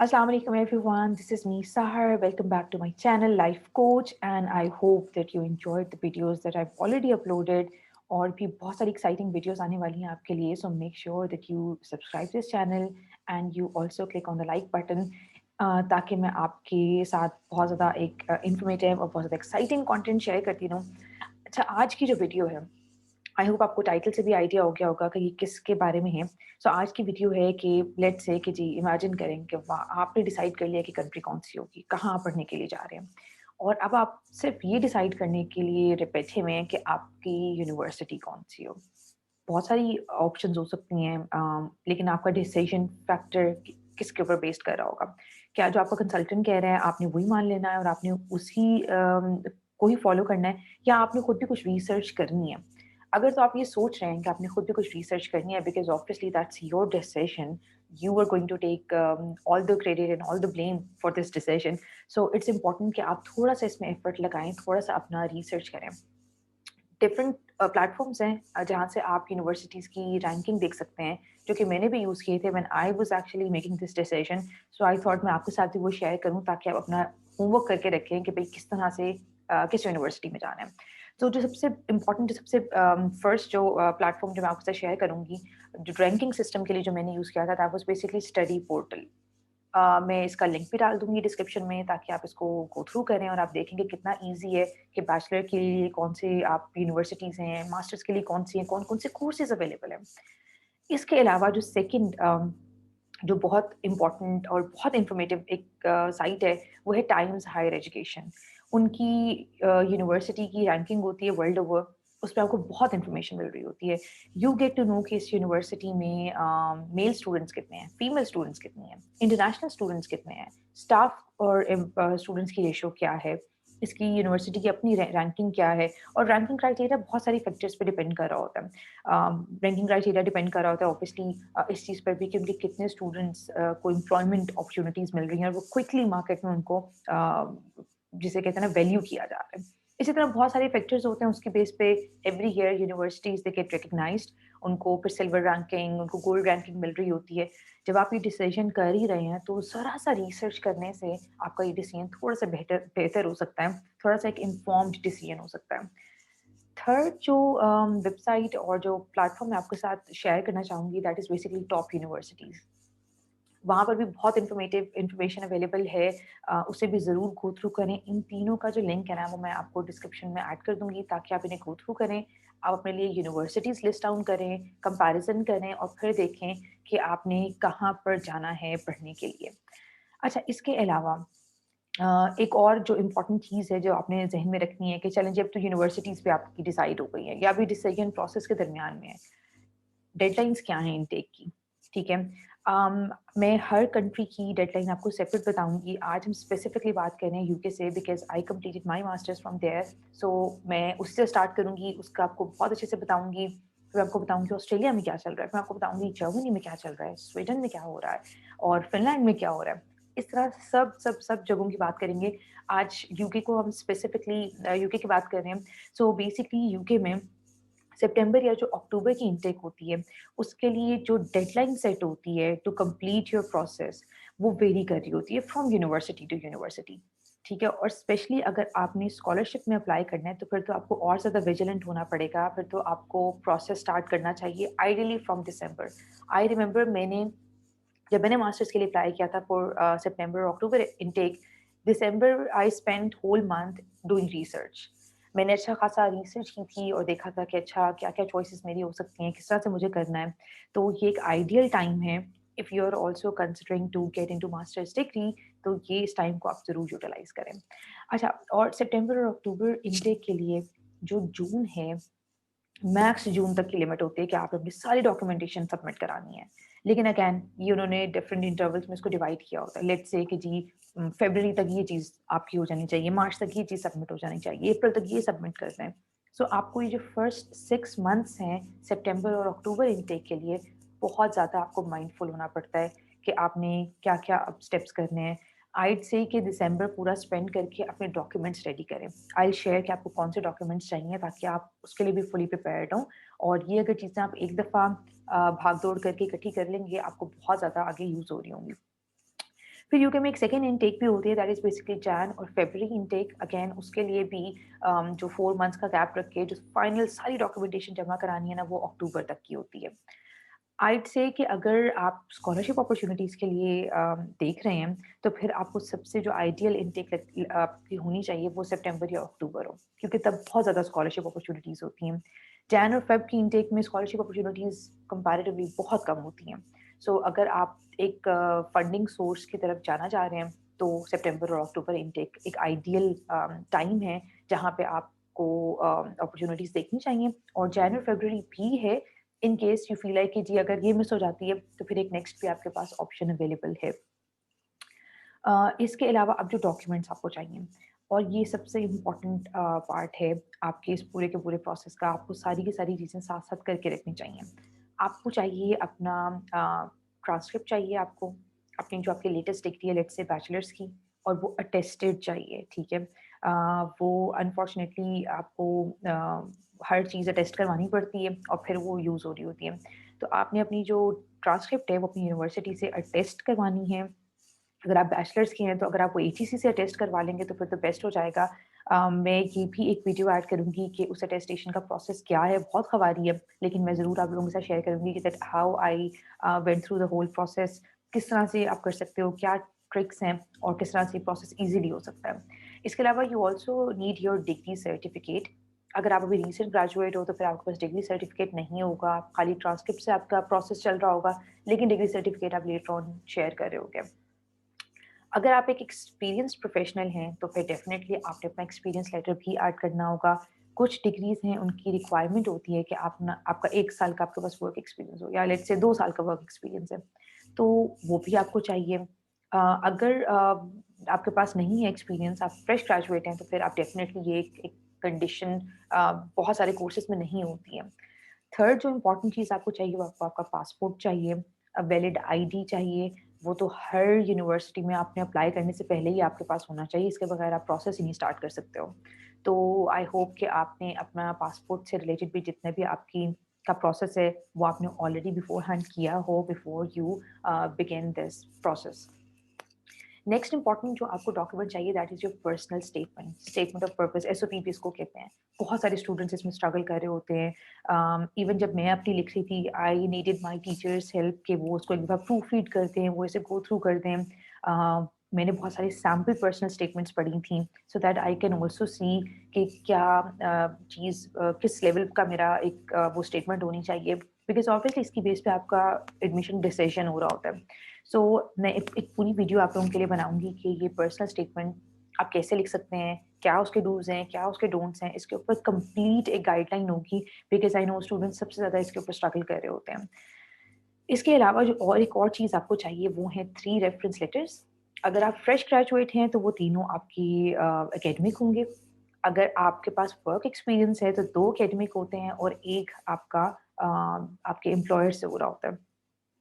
Assalamu alaikum everyone. This is me Sahar. Welcome back to my channel Life Coach and I hope that you enjoyed the videos that I've already uploaded और भी बहुत सारी exciting videos आने वाली हैं आपके लिए. So make sure that you subscribe this channel and you also click on the like button ताकि मैं आपके साथ बहुत ज़्यादा एक informative और बहुत ज़्यादा exciting content share करती रहूँ. अच्छा, आज की जो वीडियो है आई होप आपको टाइटल से भी आइडिया हो गया होगा कि ये किसके बारे में है। सो आज की वीडियो है कि लेट्स से कि जी इमेजिन करें कि आपने डिसाइड कर लिया कि कंट्री कौन-सी होगी, कहाँ आप पढ़ने के लिए जा रहे हैं। और अब आप सिर्फ़ ये डिसाइड करने के लिए बैठे हुए हैं कि आपकी यूनिवर्सिटी कौन-सी हो। बहुत सारी ऑप्शंस हो सकती हैं लेकिन आपका डिसीजन फैक्टर किसके ऊपर बेस्ड कर रहा होगा? क्या जो आपका कंसल्टेंट कह रहा है आपने वही मान लेना है और आपने उसी को ही फॉलो करना है या आपने खुद भी कुछ रिसर्च करनी है? अगर तो आप ये सोच रहे हैं कि आपने खुद भी कुछ रिसर्च करनी है because obviously that's your decision, you are going to take all the credit and all the blame for this decision. So it's important कि आप थोड़ा-सा इसमें एफर्ट लगाएँ, थोड़ा-सा अपना रिसर्च करें। डिफरेंट प्लेटफ़ॉर्म्स हैं जहाँ से आप यूनिवर्सिटीज़ की रैंकिंग देख सकते हैं, जो कि मैंने भी यूज़ किए थे when I was actually making this decision. So I thought मैं आपके साथ भी वो शेयर करूँ ताकि आप अपना होमवर्क करके रखें कि भई किस तरह से किस यूनिवर्सिटी में जाना है। तो जो सबसे इम्पोर्टेंट जो सबसे फर्स्ट जो प्लेटफ़ॉर्म जो मैं आपके साथ शेयर करूँगी, जो रैंकिंग सिस्टम के लिए जो मैंने यूज़ किया था that was basically study portal. मैं इसका लिंक भी डाल दूँगी डिस्क्रिप्शन में ताकि आप इसको गो थ्रू करें और आप देखेंगे कितना ईज़ी है कि बैचलर के लिए कौन से आप यूनिवर्सिटीज़ हैं, मास्टर्स के लिए कौन-सी हैं, कौन-कौन से कोर्सेज़ अवेलेबल हैं। इसके अलावा जो सेकंड जो बहुत इम्पोर्टेंट और बहुत इन्फॉर्मेटिव एक साइट है, वो है टाइम्स हायर एजुकेशन। उनकी यूनिवर्सिटी की रैंकिंग होती है वर्ल्ड ओवर, उसपे आपको बहुत इन्फॉर्मेशन मिल रही होती है। यू गेट टू नो कि इस यूनिवर्सिटी में मेल स्टूडेंट्स कितने हैं, फीमेल स्टूडेंट्स कितनी हैं, इंटरनेशनल स्टूडेंट्स कितने हैं, स्टाफ और स्टूडेंट्स की रेशियो क्या है, इसकी यूनिवर्सिटी की अपनी रैंकिंग क्या है और रैंकिंग क्राइटेरिया बहुत सारी फैक्टर्स पे डिपेंड कर रहा होता है। रैंकिंग क्राइटेरिया डिपेंड कर रहा होता है ऑब्वियसली इस चीज़ पर भी कि उनके कितने स्टूडेंट्स को एम्प्लॉयमेंट अपॉर्चुनिटीज़ मिल रही हैं और वो क्विकली मार्केट में उनको जिसे कहते हैं ना वैल्यू किया जा रहा है। इसी तरह बहुत सारे फैक्टर्स होते हैं उसके बेस पे every year universities they get recognised, उनको फिर सिल्वर रैंकिंग, उनको गोल्ड रैंकिंग मिल रही होती है। जब आप ये डिसीजन कर ही रहे हैं तो ज़रा-सा रिसर्च करने से आपका ये डिसीजन थोड़ा-सा बेहतर बेहतर हो सकता है, थोड़ा-सा एक इन्फॉर्म्ड डिसीजन हो सकता है। थर्ड जो वेबसाइट और जो प्लेटफ़ॉर्म मैं आपके साथ शेयर करना चाहूँगी that is basically top universities. वहाँ पर भी बहुत इन्फॉर्मेटिव इन्फॉर्मेशन अवेलेबल है, उसे भी ज़रूर गो थ्रू करें। इन तीनों का जो लिंक है ना, वो मैं आपको डिस्क्रिप्शन में ऐड कर दूँगी ताकि आप इन्हें गो थ्रू करें। आप अपने लिए यूनिवर्सिटीज़ लिस्ट डाउन करें, कंपैरिज़न करें और फिर देखें कि आपने कहाँ पर जाना है पढ़ने के लिए। अच्छा, इसके अलावा एक और जो इम्पोर्टेंट चीज़ है जो आपने ज़हन में रखनी है कि चलें जी अब तो यूनिवर्सिटीज़ भी आपकी डिसाइड हो गई हैं या अभी डिसीजन प्रोसेस के दरमियान में है। डेडलाइन्स क्या हैं इनटेक की, ठीक है? मैं हर कंट्री की डेडलाइन आपको सेपरेट बताऊँगी। आज हम स्पेसिफिकली बात कर रहे हैं यूके से because I completed my masters from there. So मैं उससे स्टार्ट करूँगी, उसका आपको बहुत अच्छे से बताऊँगी। फिर आपको बताऊँगी ऑस्ट्रेलिया में क्या चल रहा है, फिर आपको बताऊँगी जर्मनी में क्या चल रहा है, स्वीडन में क्या हो रहा है और फ़िनलैंड में क्या हो रहा है। इस तरह सब जगहों की बात करेंगे। आज यूके को हम स्पेसिफिकली यूके की बात कर रहे हैं। सो बेसिकली यूके में सितंबर या जो अक्टूबर की इनटेक होती है, उसके लिए जो डेडलाइन सेट होती है टू कंप्लीट योर प्रोसेस, वो वेरी कर रही होती है फ्रॉम यूनिवर्सिटी टू यूनिवर्सिटी, ठीक है? और स्पेशली अगर आपने स्कॉलरशिप में अप्लाई करना है, तो फिर तो आपको और ज़्यादा विजिलेंट होना पड़ेगा, फिर तो आपको प्रोसेस स्टार्ट करना चाहिए ideally from December. I remember जब मैंने मास्टर्स के लिए अप्लाई किया था फॉर सितंबर और अक्टूबर इनटेक, दिसंबर I spent whole month doing research. मैंने अच्छा खासा रिसर्च की थी और देखा था कि अच्छा क्या-क्या चॉइसेस मेरी हो सकती हैं, किस तरह से मुझे करना है। तो ये एक आइडियल टाइम है if you are also considering to get into masters degree, तो ये इस टाइम को आप ज़रूर यूटिलाइज़ करें। अच्छा, और सितंबर और अक्टूबर इनटेक के लिए जो जून है, मैक्स जून तक की लिमिट होती है कि आपने अपनी सारी डॉक्यूमेंटेशन सबमिट करानी है। लेकिन अगेन ये उन्होंने डिफरेंट इंटरवल्स में इसको डिवाइड किया होता है। लेट्स से कि जी फरवरी तक ये चीज़ आपकी हो जानी चाहिए, मार्च तक ये चीज़ सबमिट हो जानी चाहिए, अप्रैल तक ये सबमिट कर दें। सो आपको ये जो फर्स्ट 6 मंथ्स हैं सितंबर और अक्टूबर इनटेक के लिए, बहुत ज़्यादा आपको माइंडफुल होना पड़ता है कि आपने क्या-क्या अब स्टेप्स करने हैं। आइड से कि दिसंबर पूरा स्पेंड करके अपने डॉक्यूमेंट्स रेडी करें। आई विल शेयर कि आपको कौन से डॉक्यूमेंट्स चाहिए ताकि आप उसके लिए भी फुली प्रिपेयर्ड हों और ये अगर चीज़ें आप एक दफ़ा भाग-दौड़ करके इकट्ठी कर लेंगे, आपको बहुत ज़्यादा आगे यूज़ हो रही होंगी। फिर यूके में एक सेकंड इनटेक भी होती है, दैट इज़ बेसिकली जैन और फरवरी इनटेक। अगेन उसके लिए भी जो 4 मंथ्स का गैप रख के जो फाइनल सारी डॉक्यूमेंटेशन जमा करानी है ना, वो अक्टूबर तक की होती है। आइड से कि अगर आप स्कॉलरशिप अपॉर्चुनिटीज़ के लिए देख रहे हैं, तो फिर आपको सबसे जो आइडियल इनटेक आपकी होनी चाहिए वो सितंबर या अक्टूबर हो, क्योंकि तब बहुत ज़्यादा स्कॉलरशिप अपॉर्चुनिटीज़ होती हैं। जैन और फेब की इनटेक में स्कॉलरशिप अपॉर्चुनिटीज़ कंपैरेटिवली बहुत कम होती हैं। सो अगर आप एक फंडिंग सोर्स की तरफ जाना चाह रहे हैं, तो सितंबर और अक्टूबर इनटेक एक आइडियल टाइम है, जहाँ पे आपको अपॉर्चुनिटीज़ देखनी चाहिए। और जैन और फरवरी भी है, in case you feel like कि जी अगर ये मिस हो जाती है, तो फिर एक नेक्स्ट भी आपके पास ऑप्शन अवेलेबल है। इसके अलावा अब जो डॉक्यूमेंट्स आपको चाहिए, और ये सबसे इम्पोर्टेंट पार्ट है आपके इस पूरे के पूरे प्रोसेस का, आपको सारी की सारी चीज़ें साथ-साथ करके रखनी चाहिए। आपको चाहिए अपना ट्रांसक्रिप्ट चाहिए आपको, अपनी जो आपकी लेटेस्ट डिग्री है लेट्स से बैचलर्स की, और वो अटेस्टेड चाहिए, ठीक है? वो अनफॉर्चुनेटली आपको हर चीज़ अटेस्ट करवानी पड़ती है और फिर वो यूज़ हो रही होती है। तो आपने अपनी जो ट्रांसक्रिप्ट है वो अपनी यूनिवर्सिटी से अटेस्ट करवानी है। अगर आप बैचलर्स की हैं, तो अगर आप वो एचईसी से अटेस्ट करवा लेंगे तो फिर तो बेस्ट हो जाएगा। मैं ये भी एक वीडियो ऐड करूँगी कि उस अटेस्टेशन का प्रोसेस क्या है, बहुत ख़वारी है, लेकिन मैं ज़रूर आप लोगों के साथ शेयर करूँगी कि that how I went through the whole process, किस तरह से आप कर सकते हो, क्या ट्रिक्स हैं और किस तरह से प्रोसेस ईज़िली हो सकता है। इसके अलावा you also need your degree certificate. अगर आप अभी रीसेंट ग्रेजुएट हो, तो फिर आपके पास डिग्री सर्टिफिकेट नहीं होगा, खाली ट्रांसक्रिप्ट से आपका प्रोसेस चल रहा होगा, लेकिन डिग्री सर्टिफिकेट आप लेटर ऑन शेयर कर रहे होगे। अगर आप एक एक्सपीरियंस्ड प्रोफेशनल हैं, तो फिर डेफ़िनेटली आपने अपना एक्सपीरियंस लेटर भी ऐड करना होगा। कुछ डिग्रीज़ हैं, उनकी रिक्वायरमेंट होती है कि आप ना आपका 1 साल का आपके पास वर्क एक्सपीरियंस हो, या लेट्स से 2 साल का वर्क एक्सपीरियंस है, तो वो भी आपको चाहिए। अगर आपके पास नहीं है एक्सपीरियंस, आप फ्रेश ग्रेजुएट हैं, तो फिर आप डेफ़िनेटली ये एक एक कंडीशन बहुत सारे कोर्सेज़ में नहीं होती है। थर्ड जो इम्पोर्टेंट चीज़ आपको चाहिए, वो आपको आपका पासपोर्ट चाहिए, वैलिड आईडी चाहिए। वो तो हर यूनिवर्सिटी में आपने अप्लाई करने से पहले ही आपके पास होना चाहिए, इसके बगैर आप प्रोसेस ही नहीं स्टार्ट कर सकते हो। तो आई होप कि आपने अपना पासपोर्ट से रिलेटेड भी जितने भी आपकी का प्रोसेस है, वो आपने ऑलरेडी बिफोरहैंड किया हो before you begin this process. Next important जो आपको डॉक्यूमेंट चाहिए, that is your personal statement, statement of purpose, SOP भी इसको कहते हैं। बहुत सारे स्टूडेंट्स इसमें स्ट्रगल कर रहे होते हैं। इवन जब मैं अपनी लिख रही थी, I needed my teachers help कि वो उसको एक बार प्रूफ रीड करते हैं, वो इसे गो थ्रू कर दें। मैंने बहुत सारी सैम्पल पर्सनल स्टेटमेंट्स पढ़ी थी, so that I can also see कि क्या चीज़ किस लेवल का मेरा एक वो स्टेटमेंट होनी चाहिए, बिकॉज ऑब्वियसली इसकी बेस पे आपका एडमिशन डिसीजन हो रहा होता है। सो मैं एक पूरी वीडियो आप लोगों के लिए बनाऊँगी कि ये पर्सनल स्टेटमेंट आप कैसे लिख सकते हैं, क्या उसके डूज़ हैं, क्या उसके डोंट्स हैं, इसके ऊपर कंप्लीट एक गाइडलाइन होगी, बिकॉज़ आई नो स्टूडेंट्स सबसे ज़्यादा इसके ऊपर स्ट्रगल कर रहे होते हैं। इसके अलावा जो और एक और चीज़ आपको चाहिए, वो हैं 3 रेफरेंस लेटर्स। अगर आप फ्रेश ग्रेजुएट हैं, तो वो तीनों आपकी एकेडमिक होंगे। अगर आपके पास वर्क एक्सपीरियंस है, तो 2 एकेडमिक होते हैं और 1 आपका आपके एम्प्लॉयर से हो रहा होता है।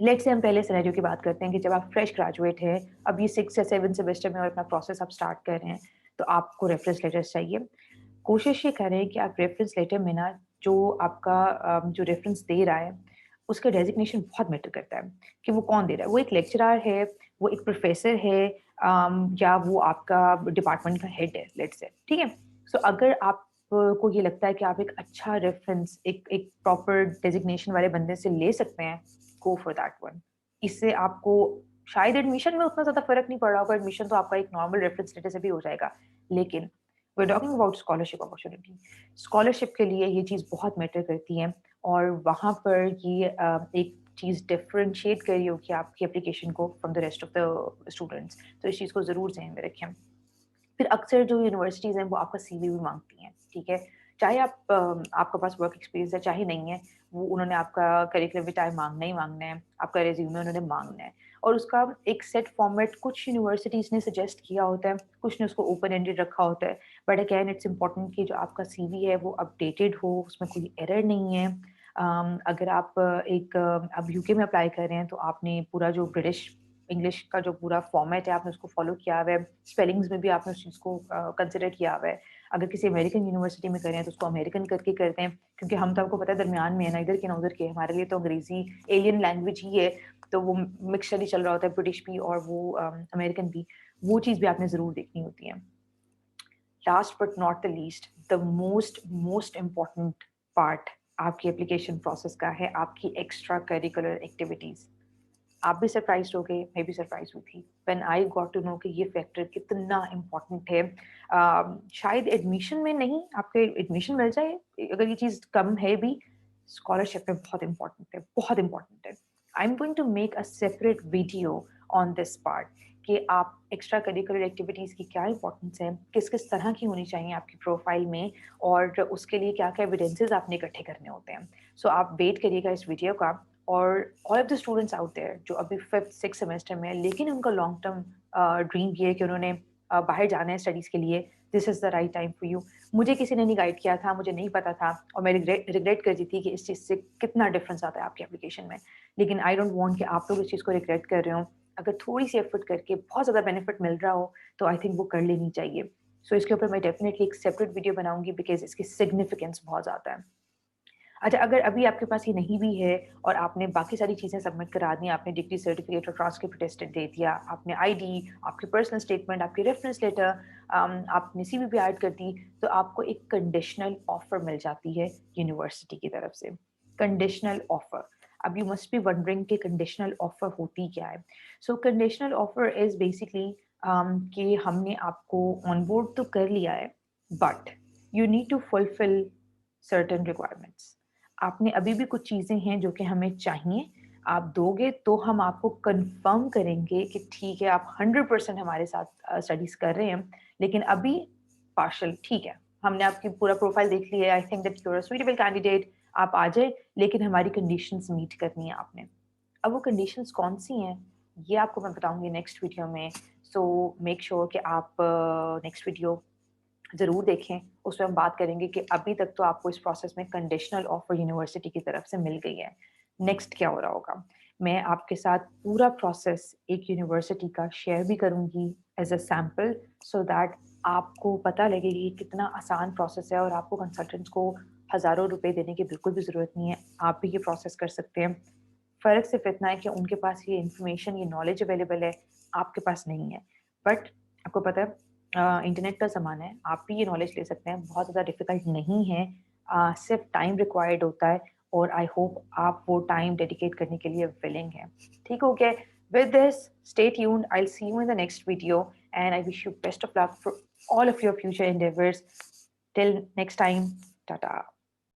लेट्स से हम पहले सिनेरियो की बात करते हैं कि जब आप फ्रेश ग्रेजुएट हैं, अब ये 6 या 7 सेमेस्टर में और अपना प्रोसेस आप स्टार्ट कर रहे हैं, तो आपको रेफरेंस लेटर्स चाहिए। कोशिश ये करें कि आप रेफरेंस लेटर में ना, जो आपका जो रेफरेंस दे रहा है, उसका डेज़िग्नेशन बहुत मैटर करता है कि वो कौन दे रहा है। वो एक लेक्चरर है, वो एक प्रोफ़ेसर है, या वो आपका डिपार्टमेंट का हेड है, लेट्स से, ठीक है? सो अगर आप को ये लगता है कि आप एक अच्छा रेफरेंस, एक एक प्रॉपर डेज़िग्नेशन वाले बंदे से ले सकते हैं, गो फॉर दैट वन। इससे आपको शायद एडमिशन में उतना ज़्यादा फ़र्क नहीं पड़ रहा होगा, एडमिशन तो आपका एक नॉर्मल रेफरेंस लेटर से भी हो जाएगा। लेकिन we are talking about scholarship opportunity. Scholarship के लिए ये चीज़ बहुत मैटर करती है, और वहाँ पर ये एक चीज़ डिफरेंशिएट कर रही होगी आपकी एप्लीकेशन को from the rest of the students. तो इस चीज़ को ज़रूर ज़हन में रखें। फिर अक्सर जो यूनिवर्सिटीज़ हैं, वो आपका सीवी भी माँगती हैं, ठीक है? चाहे आपके पास वर्क एक्सपीरियंस है, चाहे नहीं है, वो उन्होंने आपका करिकुलम अटायर माँगना ही माँगना है, आपका रिज़्यूमे उन्होंने माँगना है, और उसका एक सेट फॉर्मेट कुछ यूनिवर्सिटीज़ ने सजेस्ट किया होता है, कुछ ने उसको ओपन एंडेड रखा होता है। बट अगेन इट्स इम्पोर्टेंट कि जो आपका सीवी है, वो अपडेटेड हो, उसमें कोई एरर नहीं है। अगर आप अब यूके में अप्लाई कर रहे हैं, तो आपने पूरा जो ब्रिटिश इंग्लिश का जो पूरा फॉर्मेट है, आपने उसको फ़ॉलो किया हुआ है, स्पेलिंग्स में भी आपने उस चीज़ को कंसिडर किया हुआ है। अगर किसी अमेरिकन यूनिवर्सिटी में कर रहे हैं, तो उसको अमेरिकन करके करते हैं, क्योंकि हम तो आपको पता है दरमियान में है, ना इधर के ना उधर के। हमारे लिए तो अंग्रेज़ी एलियन लैंग्वेज ही है, तो वो मिक्सचर ही चल रहा होता है, ब्रिटिश भी और वो अमेरिकन भी, वो चीज़ भी आपने ज़रूर देखनी होती है। Last but not the least, the most important part आपकी एप्लीकेशन प्रोसेस का है आपकी एक्स्ट्रा करिकुलर एक्टिविटीज़। आप भी सरप्राइज हो गए, मैं भी सरप्राइज हुई थी when I got to know कि ये फैक्टर कितना इम्पोर्टेंट है। शायद एडमिशन में नहीं, आपके एडमिशन मिल जाए अगर ये चीज़ कम है भी, स्कॉलरशिप में बहुत इम्पोर्टेंट है, बहुत इम्पोर्टेंट है। I am going to make a separate video on this part कि आप एक्स्ट्रा करिकुलर एक्टिविटीज़ की क्या इंपॉर्टेंस है, किस किस तरह की होनी चाहिए आपकी प्रोफाइल में, और उसके लिए क्या क्या एविडेंसेस आपने इकट्ठे करने होते हैं। सो आप वेट करिएगा इस वीडियो का। और all of the students out there जो अभी 5th 6th सेमेस्टर में है, लेकिन उनका लॉन्ग टर्म ड्रीम ये है कि उन्होंने बाहर जाना है स्टडीज़ के लिए, this is the right time for you. मुझे किसी ने नहीं गाइड किया था, मुझे नहीं पता था, और मैं रिग्रेट करती थी कि इस चीज़ से कितना डिफरेंस आता है आपकी एप्लीकेशन में। लेकिन आई डोंट वांट कि आप लोग इस चीज़ को रिग्रेट कर रहे हो। अगर थोड़ी सी एफर्ट करके बहुत ज़्यादा बेनिफिट मिल रहा हो तो आई थिंक वो कर लेनी चाहिए। सो इसके ऊपर मैं डेफिनेटली एक सेपरेट वीडियो बनाऊंगी बिकॉज इसकी सिग्निफिकेंस बहुत ज़्यादा है। अच्छा, अगर अभी आपके पास ये नहीं भी है और आपने बाकी सारी चीज़ें सबमिट करा दी, आपने डिग्री सर्टिफिकेट और ट्रांसक्रिप्ट टेस्ट दे दिया, आपने आईडी, आपकी पर्सनल स्टेटमेंट, आपकी रेफरेंस लेटर, आपने सीवी भी ऐड कर दी, तो आपको एक कंडीशनल ऑफर मिल जाती है यूनिवर्सिटी की तरफ से। कंडीशनल ऑफर, अब यू मस्ट बी वंडरिंग कि कंडीशनल ऑफर होती क्या है। So conditional offer is basically कि हमने आपको ऑन बोर्ड तो कर लिया है, but you need to fulfil certain requirements. आपने अभी भी कुछ चीज़ें हैं जो कि हमें चाहिए, आप दोगे तो हम आपको कंफर्म करेंगे कि ठीक है, आप 100% हमारे साथ स्टडीज़ कर रहे हैं, लेकिन अभी पार्शियल ठीक है, हमने आपकी पूरा प्रोफाइल देख लिया है, I think that you are a suitable candidate, आप आ जाए, लेकिन हमारी कंडीशंस मीट करनी है आपने। अब वो कंडीशंस कौन सी हैं, ये आपको मैं बताऊंगी नेक्स्ट वीडियो में। सो मेक श्योर कि आप नेक्स्ट वीडियो ज़रूर देखें, उसमें हम बात करेंगे कि अभी तक तो आपको इस प्रोसेस में कंडीशनल ऑफर यूनिवर्सिटी की तरफ से मिल गई है, नेक्स्ट क्या हो रहा होगा। मैं आपके साथ पूरा प्रोसेस एक यूनिवर्सिटी का शेयर भी करूँगी as a sample, so that आपको पता लगे कि कितना आसान प्रोसेस है और आपको कंसल्टेंट्स को हज़ारों रुपए देने की बिल्कुल भी ज़रूरत नहीं है, आप भी ये प्रोसेस कर सकते हैं। फ़र्क सिर्फ इतना है कि उनके पास ये इन्फॉर्मेशन, ये नॉलेज अवेलेबल है, आपके पास नहीं है। बट आपको पता है इंटरनेट का ज़माना है, आप भी ये नॉलेज ले सकते हैं, बहुत ज़्यादा डिफ़िकल्ट नहीं है, सिर्फ टाइम रिक्वायर्ड होता है, और आई होप आप वो टाइम डेडिकेट करने के लिए विलिंग हैं। ठीक हो गया? With this, stay tuned, I will see you in the next video, and I wish you best of luck for all of your future endeavors. Till next time, tata.